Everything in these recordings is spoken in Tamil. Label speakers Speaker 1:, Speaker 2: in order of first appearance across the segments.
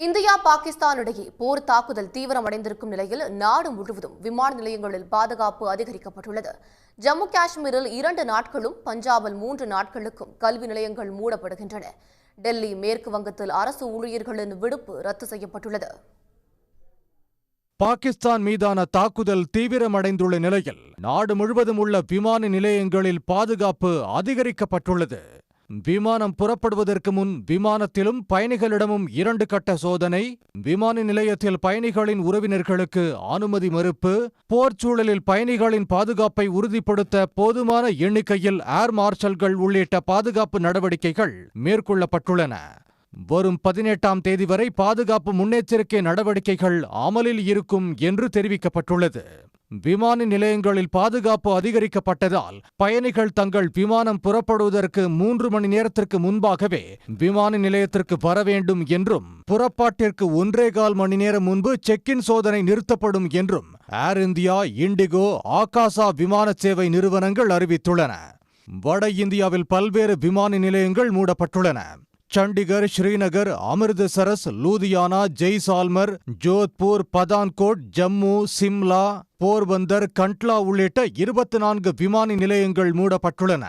Speaker 1: இந்தியா பாகிஸ்தான் இடையே போர் தாக்குதல் தீவிரமடைந்திருக்கும் நிலையில் நாடு முழுவதும் விமான நிலையங்களில் பாதுகாப்பு அதிகரிக்கப்பட்டுள்ளது. ஜம்மு காஷ்மீரில் 2 நாட்களும், பஞ்சாபில் 3 நாட்களுக்கும் கல்வி நிலையங்கள் மூடப்படுகின்றன. டெல்லி, மேற்கு வங்கத்தில் அரசு ஊழியர்களின் விடுப்பு ரத்து செய்யப்பட்டுள்ளது.
Speaker 2: பாகிஸ்தான் மீதான தாக்குதல் தீவிரமடைந்துள்ள நிலையில் நாடு முழுவதும் உள்ள விமான நிலையங்களில் பாதுகாப்பு அதிகரிக்கப்பட்டுள்ளது. விமானம் புறப்படுவதற்கு முன் விமானத்திலும் பயணிகளிடமும் 2 கட்ட சோதனை, விமான நிலையத்தில் பயணிகளின் உறவினர்களுக்கு அனுமதி மறுப்பு, போர்ச்சூழலில் பயணிகளின் பாதுகாப்பை உறுதிப்படுத்த போதுமான எண்ணிக்கையில் ஏர் மார்ஷல்கள் உள்ளிட்ட பாதுகாப்பு நடவடிக்கைகள் மேற்கொள்ளப்பட்டுள்ளன. வரும் 18ஆம் தேதி வரை பாதுகாப்பு முன்னெச்சரிக்கை நடவடிக்கைகள் அமலில் இருக்கும் என்று தெரிவிக்கப்பட்டுள்ளது. விமான நிலையங்களில் பாதுகாப்பு அதிகரிக்கப்பட்டதால் பயணிகள் தங்கள் விமானம் புறப்படுவதற்கு 3 மணி நேரத்திற்கு முன்பாகவே விமான நிலையத்திற்கு வர வேண்டும் என்றும், புறப்பாட்டிற்கு 1.25 மணி நேரம் முன்பு செக்-இன் சோதனை நிறுத்தப்படும் என்றும் ஏர் இந்தியா, இண்டிகோ, ஆகாசா விமான சேவை நிறுவனங்கள் அறிவித்துள்ளன. வட இந்தியாவில் பல்வேறு விமான நிலையங்கள் மூடப்பட்டுள்ளன. சண்டிகர், ஸ்ரீநகர், அமிர்தசரஸ், லூதியானா, ஜெய்சால்மர், ஜோத்பூர், பதான்கோட், ஜம்மு, சிம்லா, போர்பந்தர், கண்ட்லா உள்ளிட்ட 24 விமான நிலையங்கள் மூடப்பட்டுள்ளன.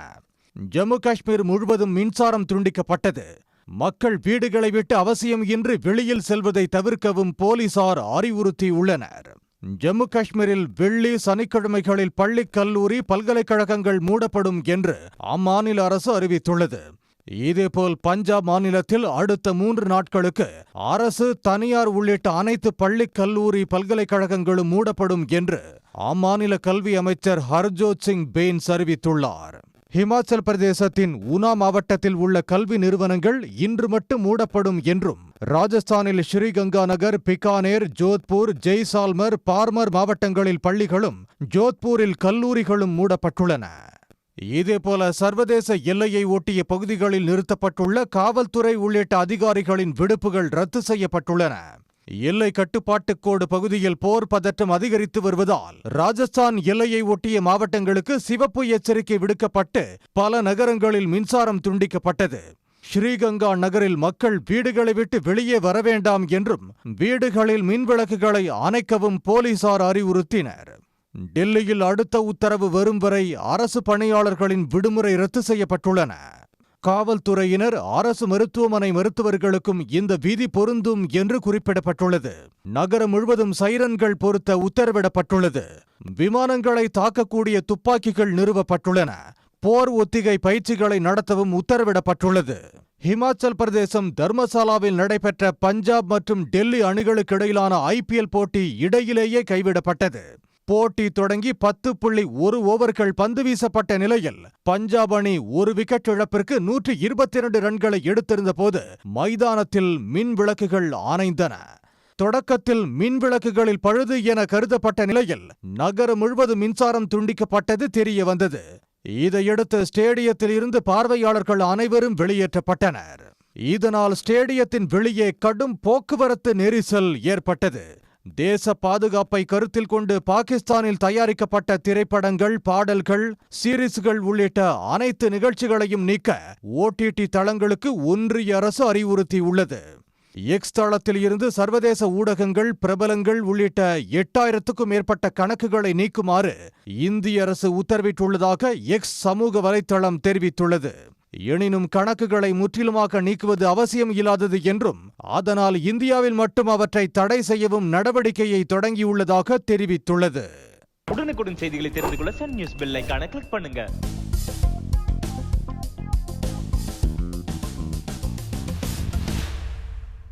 Speaker 2: ஜம்மு காஷ்மீர் முழுவதும் மின்சாரம் துண்டிக்கப்பட்டது. மக்கள் வீடுகளை விட்டு அவசியம் இன்றி வெளியில் செல்வதை தவிர்க்கவும் போலீசார் அறிவுறுத்தியுள்ளனர். ஜம்மு காஷ்மீரில் வெள்ளி, சனிக்கிழமைகளில் பள்ளி, கல்லூரி, பல்கலைக்கழகங்கள் மூடப்படும் என்று அம்மாநில அரசு அறிவித்துள்ளது. இதேபோல் பஞ்சாப் மாநிலத்தில் அடுத்த 3 நாட்களுக்கு அரசு, தனியார் உள்ளிட்ட அனைத்து பள்ளி, கல்லூரி, பல்கலைக்கழகங்களும் மூடப்படும் என்று அம்மாநில கல்வி அமைச்சர் ஹர்ஜோத் சிங் பெயின்ஸ் அறிவித்துள்ளார். ஹிமாச்சல் பிரதேசத்தின் உனா மாவட்டத்தில் உள்ள கல்வி நிறுவனங்கள் இன்று மட்டும் மூடப்படும் என்றும், ராஜஸ்தானில் ஸ்ரீகங்காநகர், பிகானேர், ஜோத்பூர், ஜெய்சால்மர், பார்மர் மாவட்டங்களில் பள்ளிகளும், ஜோத்பூரில் கல்லூரிகளும் மூடப்பட்டுள்ளன. இதேபோல சர்வதேச எல்லையை ஒட்டிய பகுதிகளில் நிறுத்தப்பட்டுள்ள காவல்துறை உள்ளிட்ட அதிகாரிகளின் விடுப்புகள் ரத்து செய்யப்பட்டுள்ளன. எல்லை கட்டுப்பாட்டுக்கோடு பகுதியில் போர் பதற்றம் அதிகரித்து வருவதால் ராஜஸ்தான் எல்லையை ஒட்டிய மாவட்டங்களுக்கு சிவப்பு எச்சரிக்கை விடுக்கப்பட்டு பல நகரங்களில் மின்சாரம் துண்டிக்கப்பட்டது. ஸ்ரீகங்கா நகரில் மக்கள் வீடுகளை விட்டு வெளியே வர வேண்டாம் என்றும், வீடுகளில் மின்விளக்குகளை அணைக்கவும் போலீசார் அறிவுறுத்தினர். டெல்லியில் அடுத்த உத்தரவு வரும் வரை அரசு பணியாளர்களின் விடுமுறை ரத்து செய்யப்பட்டுள்ளன. காவல்துறையினர், அரசு மருத்துவமனை மருத்துவர்களுக்கும் இந்த விதி பொருந்தும் என்று குறிப்பிடப்பட்டுள்ளது. நகரம் முழுவதும் சைரன்கள் பொருத்த உத்தரவிடப்பட்டுள்ளது. விமானங்களை தாக்கக்கூடிய துப்பாக்கிகள் நிறுவப்பட்டுள்ளன. போர் ஒத்திகை பயிற்சிகளை நடத்தவும் உத்தரவிடப்பட்டுள்ளது. ஹிமாச்சல் பிரதேசம் தர்மசாலாவில் நடைபெற்ற பஞ்சாப் மற்றும் டெல்லி அணிகளுக்கு இடையிலான IPL போட்டி இடையிலேயே கைவிடப்பட்டது. போட்டி தொடங்கி 10.1 ஓவர்கள் பந்து வீசப்பட்ட நிலையில் பஞ்சாப் அணி 1 விக்கெட் இழப்பிற்கு 122 ரன்களை எடுத்திருந்த போது மைதானத்தில் மின் விளக்குகள் அணைந்தன. தொடக்கத்தில் மின் விளக்குகளில் பழுது என கருதப்பட்ட நிலையில் நகரம் முழுவதும் மின்சாரம் துண்டிக்கப்பட்டது தெரிய வந்தது. இதையடுத்து ஸ்டேடியத்தில் இருந்து பார்வையாளர்கள் அனைவரும் வெளியேற்றப்பட்டனர். இதனால் ஸ்டேடியத்தின் வெளியே கடும் போக்குவரத்து நெரிசல் ஏற்பட்டது. தேச பாதுகாப்பை கருத்தில் கொண்டு பாகிஸ்தானில் தயாரிக்கப்பட்ட திரைப்படங்கள், பாடல்கள், சீரிஸ்கள் உள்ளிட்ட அனைத்து நிகழ்ச்சிகளையும் நீக்க OTT தளங்களுக்கு ஒன்றிய அரசு அறிவுறுத்தியுள்ளது. எக்ஸ் தளத்தில் இருந்து சர்வதேச ஊடகங்கள், பிரபலங்கள் உள்ளிட்ட 8000க்கும் மேற்பட்ட கணக்குகளை நீக்குமாறு இந்திய அரசு உத்தரவிட்டுள்ளதாக எக்ஸ் சமூக வலைத்தளம் தெரிவித்துள்ளது. எனினும் கணக்குகளை முற்றிலுமாக நீக்குவது அவசியம் இல்லாதது என்றும், அதனால் இந்தியாவில் மட்டும் அவற்றை தடை செய்யவும் நடவடிக்கையை தொடங்கியுள்ளதாக தெரிவித்துள்ளது.
Speaker 3: உடனுக்குடன் செய்திகளை தெரிந்து கொள்ள சன் நியூஸ் பெல் ஐகானை கிளிக் பண்ணுங்க.